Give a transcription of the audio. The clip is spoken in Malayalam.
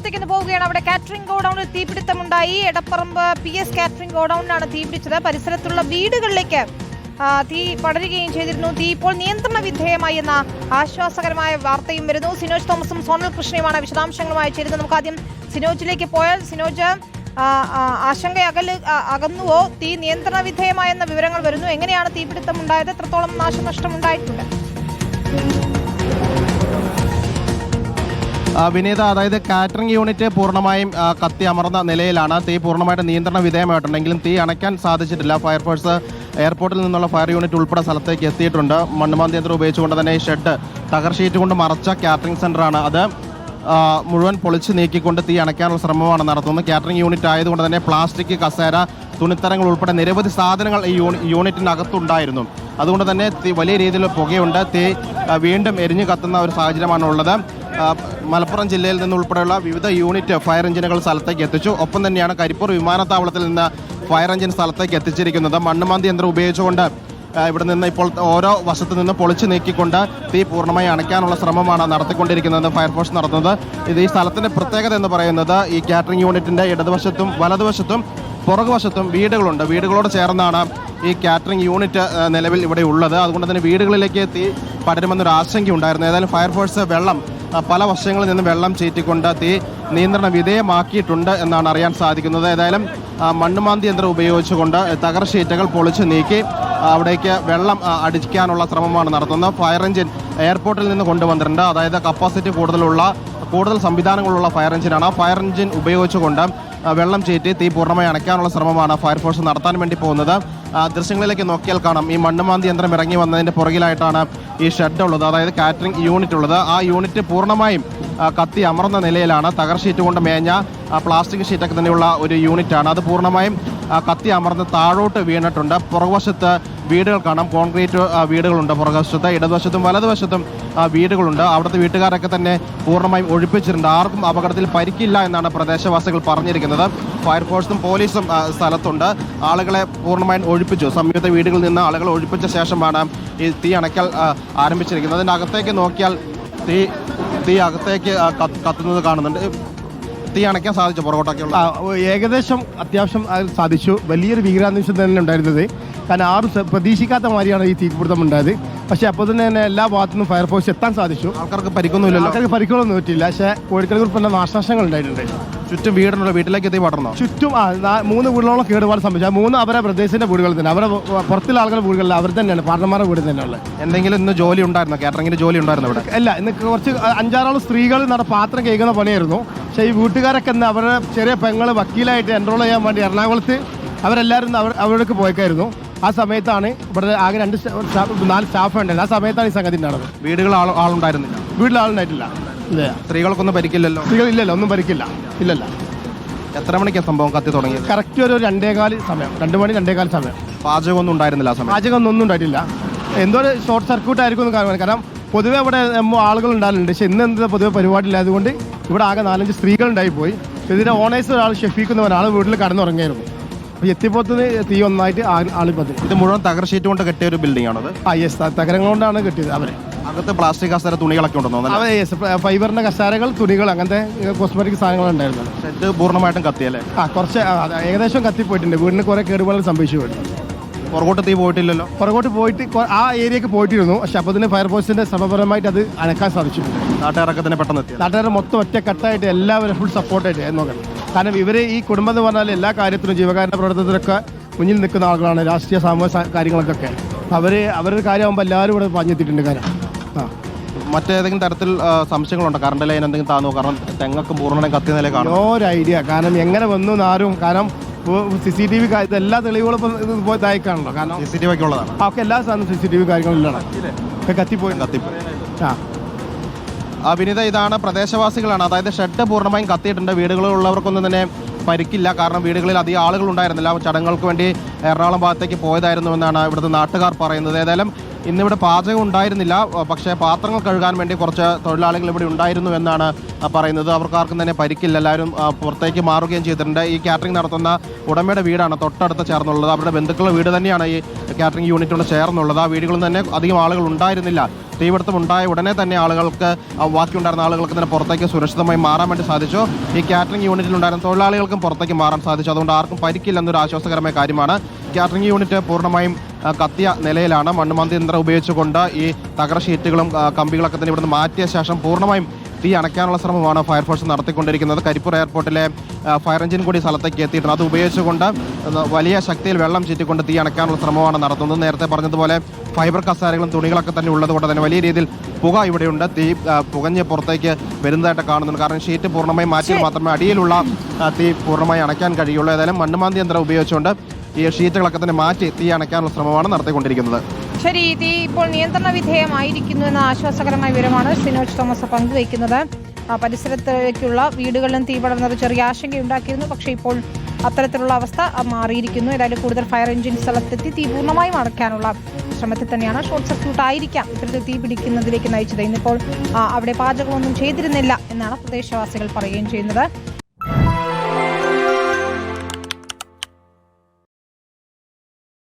വാർത്തയ്ക്ക് പോവുകയാണ്. അവിടെ കാറ്ററിംഗ് ഗോഡൌണിൽ തീപിടുത്തമുണ്ടായി. എടപ്പറമ്പ് PS കാറ്ററിംഗ് ഗോഡൌണിലാണ് തീപിടിച്ചത്. പരിസരത്തുള്ള വീടുകളിലേക്ക് തീ പടരുകയും ചെയ്തിരുന്നു. തീ ഇപ്പോൾ നിയന്ത്രണ വിധേയമായി എന്ന ആശ്വാസകരമായ വാർത്തയും വരുന്നു. സിനോജ് തോമസും സോണൽ കൃഷ്ണയുമാണ് വിശദാംശങ്ങളുമായി ചേരുന്നത്. നമുക്ക് ആദ്യം സിനോജിലേക്ക് പോയാൽ, സിനോജ്, ആശങ്ക അകന്നുവോ? തീ നിയന്ത്രണ വിധേയമായെന്ന വിവരങ്ങൾ വരുന്നു. എങ്ങനെയാണ് തീപിടുത്തം ഉണ്ടായത്? എത്രത്തോളം നാശനഷ്ടം ഉണ്ടായിട്ടുണ്ട്? വിനീത, അതായത് കാറ്ററിംഗ് യൂണിറ്റ് പൂർണ്ണമായും കത്തി അമർന്ന നിലയിലാണ്. തീ പൂർണ്ണമായിട്ട് നിയന്ത്രണ വിധേയമായിട്ടുണ്ടെങ്കിലും തീ അണയ്ക്കാൻ സാധിച്ചിട്ടില്ല. ഫയർഫോഴ്സ് എയർപോർട്ടിൽ നിന്നുള്ള ഫയർ യൂണിറ്റ് ഉൾപ്പെടെ സ്ഥലത്തേക്ക് എത്തിയിട്ടുണ്ട്. മണ്ണുമാന്തി യന്ത്രം ഉപയോഗിച്ചുകൊണ്ട് തന്നെ ഈ ഷെഡ് തകർ ഷീറ്റ് കൊണ്ട് മറച്ച കാറ്ററിംഗ് സെൻ്ററാണ്. അത് മുഴുവൻ പൊളിച്ച് നീക്കിക്കൊണ്ട് തീ അണയ്ക്കാനുള്ള ശ്രമമാണ് നടത്തുന്നത്. കാറ്ററിംഗ് യൂണിറ്റ് ആയതുകൊണ്ട് തന്നെ പ്ലാസ്റ്റിക്, കസേര, തുണിത്തരങ്ങൾ ഉൾപ്പെടെ നിരവധി സാധനങ്ങൾ ഈ യൂണിറ്റിനകത്തുണ്ടായിരുന്നു. അതുകൊണ്ട് തന്നെ വലിയ രീതിയിൽ പുകയുണ്ട്. തീ വീണ്ടും എരിഞ്ഞു കത്തുന്ന ഒരു സാഹചര്യമാണുള്ളത്. മലപ്പുറം ജില്ലയിൽ നിന്നുൾപ്പെടെയുള്ള വിവിധ യൂണിറ്റ് ഫയർ എഞ്ചിനുകൾ സ്ഥലത്തേക്ക് എത്തിച്ചു. ഒപ്പം തന്നെയാണ് കരിപ്പൂർ വിമാനത്താവളത്തിൽ നിന്ന് ഫയർ എഞ്ചിൻ സ്ഥലത്തേക്ക് എത്തിച്ചിരിക്കുന്നത്. മണ്ണുമാന്തി യന്ത്രം ഉപയോഗിച്ചുകൊണ്ട് ഇവിടെ നിന്ന് ഇപ്പോൾ ഓരോ വശത്തു നിന്ന് പൊളിച്ചു നീക്കിക്കൊണ്ട് തീ പൂർണ്ണമായി അണയ്ക്കാനുള്ള ശ്രമമാണ് നടത്തിക്കൊണ്ടിരിക്കുന്നത് ഫയർഫോഴ്സ് നടത്തുന്നത്. ഇത് ഈ സ്ഥലത്തിൻ്റെ പ്രത്യേകത എന്ന് പറയുന്നത് ഈ കാറ്ററിംഗ് യൂണിറ്റിൻ്റെ ഇടതുവശത്തും വലതുവശത്തും പുറകുവശത്തും വീടുകളുണ്ട്. വീടുകളോട് ചേർന്നാണ് ഈ കാറ്ററിംഗ് യൂണിറ്റ് നിലവിൽ ഇവിടെ ഉള്ളത്. അതുകൊണ്ട് തന്നെ വീടുകളിലേക്ക് തീ പടരുമെന്നൊരു ആശങ്കയുണ്ടായിരുന്നു. ഏതായാലും ഫയർഫോഴ്സ് പല വശങ്ങളിൽ നിന്നും വെള്ളം ചീറ്റിക്കൊണ്ട് തീ നിയന്ത്രണ വിധേയമാക്കിയിട്ടുണ്ട് എന്നാണ് അറിയാൻ സാധിക്കുന്നത്. ഏതായാലും മണ്ണുമാന്തി യന്ത്രം ഉപയോഗിച്ചുകൊണ്ട് തകർ ഷീറ്റുകൾ പൊളിച്ച് നീക്കി അവിടേക്ക് വെള്ളം അടിക്കാനുള്ള ശ്രമമാണ് നടത്തുന്നത്. ഫയർ എഞ്ചിൻ എയർപോർട്ടിൽ നിന്ന് കൊണ്ടുവന്നിട്ടുണ്ട്. അതായത് കപ്പാസിറ്റി കൂടുതൽ സംവിധാനങ്ങളുള്ള ഫയർ എഞ്ചിനാണ്. ആ ഫയർ എഞ്ചിൻ ഉപയോഗിച്ചുകൊണ്ട് വെള്ളം ചീറ്റി തീ പൂർണ്ണമായി അണയ്ക്കാനുള്ള ശ്രമമാണ് ഫയർഫോഴ്സ് നടത്താൻ വേണ്ടി പോകുന്നത്. ദൃശ്യങ്ങളിലേക്ക് നോക്കിയാൽ കാണാം, ഈ മണ്ണുമാന്തി യന്ത്രം ഇറങ്ങി വന്നതിൻ്റെ പുറകിലായിട്ടാണ് ഈ ഷെഡ് ഉള്ളത്, അതായത് കാറ്ററിംഗ് യൂണിറ്റ് ഉള്ളത്. ആ യൂണിറ്റ് പൂർണ്ണമായും കത്തി അമർന്ന നിലയിലാണ്. തകർ ഷീറ്റ് കൊണ്ട് മേഞ്ഞ പ്ലാസ്റ്റിക് ഷീറ്റൊക്കെ തന്നെയുള്ള ഒരു യൂണിറ്റാണ്. അത് പൂർണ്ണമായും കത്തി അമർന്ന് താഴോട്ട് വീണിട്ടുണ്ട്. പുറകുവശത്ത് വീടുകൾ കാണാം, കോൺക്രീറ്റ് വീടുകളുണ്ട്. പുറകുവശത്ത് ഇടതുവശത്തും വലതുവശത്തും വീടുകളുണ്ട്. അവിടുത്തെ വീട്ടുകാരൊക്കെ തന്നെ പൂർണ്ണമായും ഒഴിപ്പിച്ചിട്ടുണ്ട്. ആർക്കും അപകടത്തിൽ പരിക്കില്ല എന്നാണ് പ്രദേശവാസികൾ പറഞ്ഞിരിക്കുന്നത്. ഫയർഫോഴ്സും പോലീസും സ്ഥലത്തുണ്ട്. ആളുകളെ പൂർണ്ണമായും ഒഴിപ്പിച്ചു. സമീപത്തെ വീടുകളിൽ നിന്ന് ആളുകളെ ഒഴിപ്പിച്ച ശേഷമാണ് ഈ തീ അണയ്ക്കൽ ആരംഭിച്ചിരിക്കുന്നത്. അതിനകത്തേക്ക് നോക്കിയാൽ തീ അകത്തേക്ക് കത്തുന്നത് കാണുന്നുണ്ട്. തീ അണയ്ക്കാൻ സാധിച്ചു പുറകോട്ടൊക്കെയുള്ള? ഏകദേശം അത്യാവശ്യം സാധിച്ചു. വലിയൊരു ഭീകരാന്തരീക്ഷം തന്നെ ഉണ്ടായിരുന്നത്. കാരണം ആരും പ്രതീക്ഷിക്കാത്ത മാതിരിയാണ് ഈ തീപിടുത്തം ഉണ്ടായത്. പക്ഷേ അപ്പോൾ തന്നെ എല്ലാ ഭാഗത്തു നിന്നും ഫയർഫോഴ്സ് എത്താൻ സാധിച്ചു. ആൾക്കാർക്ക് പരിക്കൊന്നുമില്ലല്ലോ? ആൾക്കാർക്ക് പരിക്കൊന്നും പറ്റില്ല. പക്ഷേ കോഴിക്കോട് പിന്നെ നാശനഷ്ടങ്ങൾ ഉണ്ടായിട്ടുണ്ട്. ചുറ്റും വീടുണ്ടല്ലോ, വീട്ടിലേക്ക് എത്തി പടർന്നോ? ചുറ്റും 3 വീടുകളോളം കേടുപാട് സംഭവിച്ചു. 3 അവരെ പ്രദേശത്തിന്റെ വീടുകൾ തന്നെ, അവരെ പുറത്തുള്ള ആളുകളുടെ വീടുകളിൽ അവർ തന്നെയാണ്, പാർട്ണർമാരുടെ വീട് തന്നെയുള്ളത്. എന്തെങ്കിലും ഇന്ന് ജോലി ഉണ്ടായിരുന്നോ? കാറ്ററിംഗിന് ജോലി ഉണ്ടായിരുന്നു ഇവിടെ? അല്ല, ഇന്ന് കുറച്ച് 5-6 സ്ത്രീകൾ പാത്രം കേൾക്കുന്ന പണിയായിരുന്നു. പക്ഷേ ഈ വീട്ടുകാരൊക്കെ ഇന്ന് അവരുടെ ചെറിയ പെങ്ങൾ വക്കീലായിട്ട് എൻറോൾ ചെയ്യാൻ വേണ്ടി എറണാകുളത്ത് അവരെല്ലാവരും അവർക്ക് പോയേക്കായിരുന്നു. ആ സമയത്താണ് ഇവിടെ ആകെ 4 സ്റ്റാഫ് ഉണ്ടായിരുന്നു. ആ സമയത്താണ് ഈ സംഗതി നടന്നത്. വീടുകൾ ആളുണ്ടായിരുന്നില്ല? വീട്ടിൽ ആളുണ്ടായിട്ടില്ല. ഇല്ല. സ്ത്രീകൾക്കൊന്നും പരിക്കില്ലല്ലോ? സ്ത്രീകൾ ഇല്ലല്ലോ, ഒന്നും പരിക്കില്ല. ഇല്ലല്ല. എത്ര മണിക്കാണ് സംഭവം കത്തി തുടങ്ങിയത്? കറക്റ്റ് ഒരു 2:15 സമയം, 2 മണി 2:15 സമയം. പാചകമൊന്നും ഉണ്ടായിരുന്നില്ല ആ സമയം? പാചകം ഒന്നും ഉണ്ടായിട്ടില്ല. എന്തോ ഒരു ഷോർട്ട് സർക്യൂട്ട് ആയിരിക്കും കാരണം പൊതുവെ ഇവിടെ ആളുകൾ ഉണ്ടാകലുണ്ട്. പക്ഷെ ഇന്ന് എന്താ പൊതുവെ പരിപാടി ഇല്ല. അതുകൊണ്ട് ഇവിടെ ആകെ 4-5 സ്ത്രീകൾ ഉണ്ടായി പോയി. ഇതിന്റെ ഓണേഴ്സ് ഒരാൾ ഷെഫീക്കുന്ന ഒരാൾ വീട്ടിൽ കടന്നുറങ്ങിയായിരുന്നു. അപ്പോൾ എത്തിപ്പോത്തിന് തീ ഒന്നായിട്ട് ആളിപ്പത്തി. ഇത് മുഴുവൻ തകർ ഷീറ്റ് കൊണ്ട് കെട്ടിയ ഒരു ബിൽഡിംഗ് ആണത്? യെസ്, തകരങ്ങൾ കൊണ്ടാണ് കെട്ടിയത്. അവരെ അകത്ത് പ്ലാസ്റ്റിക് കസേര, തുണികളൊക്കെ ഉണ്ടെന്നോ? യെസ്, ഫൈബറിന്റെ കസേരകൾ, തുണികൾ, അങ്ങനത്തെ കോസ്മെറ്റിക് സാധനങ്ങളുണ്ടായിരുന്നു. ഷെഡ് പൂർണ്ണമായിട്ടും കത്തിയല്ലേ? കുറച്ച് ഏകദേശം കത്തിപ്പോയിട്ടുണ്ട്. വീടിന് കുറെ കേടുപാടുകൾ സംഭവിച്ചു പോയിട്ടുണ്ട്. പുറകോട്ട് തീ പോയിട്ടില്ലല്ലോ? പുറകോട്ട് പോയിട്ട് ആ ഏരിയക്ക് പോയിട്ടിരുന്നു. പക്ഷെ അപ്പോൾ തന്നെ ഫയർഫോഴ്സിന്റെ ശ്രമപരമായിട്ട് അത് അണക്കാൻ സാധിച്ചു. നാട്ടുകാരൊക്കെ തന്നെ പെട്ടെന്ന് എത്തി? നാട്ടുകാരെ മൊത്തം ഒറ്റക്കെട്ടായിട്ട് എല്ലാവരും ഫുൾ സപ്പോർട്ടായിട്ട് നോക്കണം. കാരണം ഇവർ ഈ കുടുംബം എന്ന് പറഞ്ഞാൽ എല്ലാ കാര്യത്തിലും ജീവകാരുണ്യ പ്രവർത്തനത്തിലൊക്കെ മുന്നിൽ നിൽക്കുന്ന ആളുകളാണ്. രാഷ്ട്രീയ സാമൂഹിക കാര്യങ്ങൾക്കൊക്കെ അവരുടെ കാര്യമാകുമ്പോൾ എല്ലാവരും ഇവിടെ പറഞ്ഞെത്തിയിട്ടുണ്ട്. കാര്യം മറ്റേതെങ്കിലും തരത്തിൽ സംശയങ്ങളുണ്ടോ? കറണ്ട് ലൈൻ എന്തെങ്കിലും താന്നോ? കാരണം തെങ്ങൊക്കെ പൂർണ്ണമായും കത്തിയ നില കാണും. ഒരു ഐഡിയ. കാരണം എങ്ങനെ വന്നു ആരും, കാരണം CCTV എല്ലാ തെളിവുകളും ഇപ്പം ഇതായിക്കാണല്ലോ. കാരണം CCTV ഒക്കെ ഉള്ളതാണ്. ഒക്കെ എല്ലാ സാധനവും CCTV കാര്യങ്ങളിലാണ്. കത്തിപ്പോയി. വിനീത, ഇതാണ് പ്രദേശവാസികളാണ്. അതായത് ഷെഡ് പൂർണ്ണമായും കത്തിയിട്ടുണ്ട്. വീടുകളിലുള്ളവർക്കൊന്നും തന്നെ പരിക്കില്ല. കാരണം വീടുകളിൽ അധികം ആളുകൾ ഉണ്ടായിരുന്നില്ല. ചടങ്ങുകൾക്ക് വേണ്ടി എറണാകുളം ഭാഗത്തേക്ക് പോയതായിരുന്നുവെന്നാണ് ഇവിടുത്തെ നാട്ടുകാർ പറയുന്നത്. ഏതായാലും ഇന്നിവിടെ പാചകം ഉണ്ടായിരുന്നില്ല. പക്ഷേ പാത്രങ്ങൾ കഴുകാൻ വേണ്ടി കുറച്ച് തൊഴിലാളികൾ ഇവിടെ ഉണ്ടായിരുന്നു എന്നാണ് പറയുന്നത്. അവർക്കാർക്കും തന്നെ പരിക്കില്ല. എല്ലാവരും പുറത്തേക്ക് മാറുകയും ചെയ്തിട്ടുണ്ട്. ഈ കാറ്ററിംഗ് നടത്തുന്ന ഉടമയുടെ വീടാണ് തൊട്ടടുത്ത് ചേർന്നുള്ളത്. അവരുടെ ബന്ധുക്കളുടെ വീട് തന്നെയാണ് ഈ കാറ്ററിംഗ് യൂണിറ്റിനോട് ചേർന്നുള്ളത്. ആ വീടുകളിൽ തന്നെ അധികം ആളുകൾ ഉണ്ടായിരുന്നില്ല. തീപിടുത്തം ഉണ്ടായ ഉടനെ തന്നെ ആളുകൾക്ക് ബാക്കിയുണ്ടായിരുന്ന ആളുകൾക്ക് തന്നെ പുറത്തേക്ക് സുരക്ഷിതമായി മാറാൻ വേണ്ടി സാധിച്ചു. ഈ കാറ്ററിംഗ് യൂണിറ്റിലുണ്ടായിരുന്ന തൊഴിലാളികൾക്കും പുറത്തേക്ക് മാറാൻ സാധിച്ചു. അതുകൊണ്ട് ആർക്കും പരിക്കില്ലെന്നൊരു ആശ്വാസകരമായ കാര്യമാണ്. കാറ്ററിംഗ് യൂണിറ്റ് പൂർണ്ണമായും കത്തിയ നിലയിലാണ്. മണ്ണുമാന്തി യന്ത്രം ഉപയോഗിച്ചുകൊണ്ട് ഈ തകര ഷീറ്റുകളും കമ്പികളൊക്കെ തന്നെ ഇവിടുന്ന് മാറ്റിയ ശേഷം പൂർണ്ണമായും തീ അണയ്ക്കാനുള്ള ശ്രമമാണ് ഫയർഫോഴ്സ് നടത്തിക്കൊണ്ടിരിക്കുന്നത്. കരിപ്പൂർ എയർപോർട്ടിലെ ഫയർ എഞ്ചിൻ കൂടി സ്ഥലത്തേക്ക് എത്തിയിട്ടുണ്ട്. അത് ഉപയോഗിച്ചുകൊണ്ട് വലിയ ശക്തിയിൽ വെള്ളം ചീറ്റിക്കൊണ്ട് തീ അണയ്ക്കാനുള്ള ശ്രമമാണ് നടത്തുന്നത്. നേരത്തെ പറഞ്ഞതുപോലെ ഫൈബർ കസാരകളും തുണികളൊക്കെ തന്നെ ഉള്ളതുകൊണ്ട് തന്നെ വലിയ രീതിയിൽ പുക ഇവിടെയുണ്ട്. തീ പുകഞ്ഞ് പുറത്തേക്ക് വരുന്നതായിട്ട് കാണുന്നുണ്ട്. കാരണം ഷീറ്റ് പൂർണ്ണമായും മാറ്റിയാൽ മാത്രമേ അടിയിലുള്ള തീ പൂർണ്ണമായി അണയ്ക്കാൻ കഴിയുള്ളൂ. ഏതായാലും മണ്ണുമാന്തി യന്ത്രം ഉപയോഗിച്ചുകൊണ്ട് ഈ ഷീറ്റുകളൊക്കെ തന്നെ മാറ്റി തീ അണയ്ക്കാനുള്ള ശ്രമമാണ് നടത്തിക്കൊണ്ടിരിക്കുന്നത്. ശരി, തീ ഇപ്പോൾ നിയന്ത്രണ വിധേയമായിരിക്കുന്നു എന്ന ആശ്വാസകരമായ വിവരമാണ് സിനോജ് തോമസ് പങ്കുവയ്ക്കുന്നത്. പരിസരത്തേക്കുള്ള വീടുകളിലും തീ പടർന്നത് ചെറിയ ആശങ്കയുണ്ടാക്കിയിരുന്നു. പക്ഷേ ഇപ്പോൾ അത്തരത്തിലുള്ള അവസ്ഥ മാറിയിരിക്കുന്നു. ഏതായാലും കൂടുതൽ ഫയർ എഞ്ചിൻ സ്ഥലത്തെത്തി തീ പൂർണ്ണമായും അടയ്ക്കാനുള്ള ശ്രമത്തിൽ തന്നെയാണ്. ഷോർട്ട് സർക്യൂട്ട് ആയിരിക്കാം ഇത്തരത്തിൽ തീ പിടിക്കുന്നതിലേക്ക് നയിച്ചത്. ഇന്നിപ്പോൾ അവിടെ പാചകമൊന്നും ചെയ്തിരുന്നില്ല എന്നാണ് പ്രദേശവാസികൾ പറയുകയും ചെയ്യുന്നത്.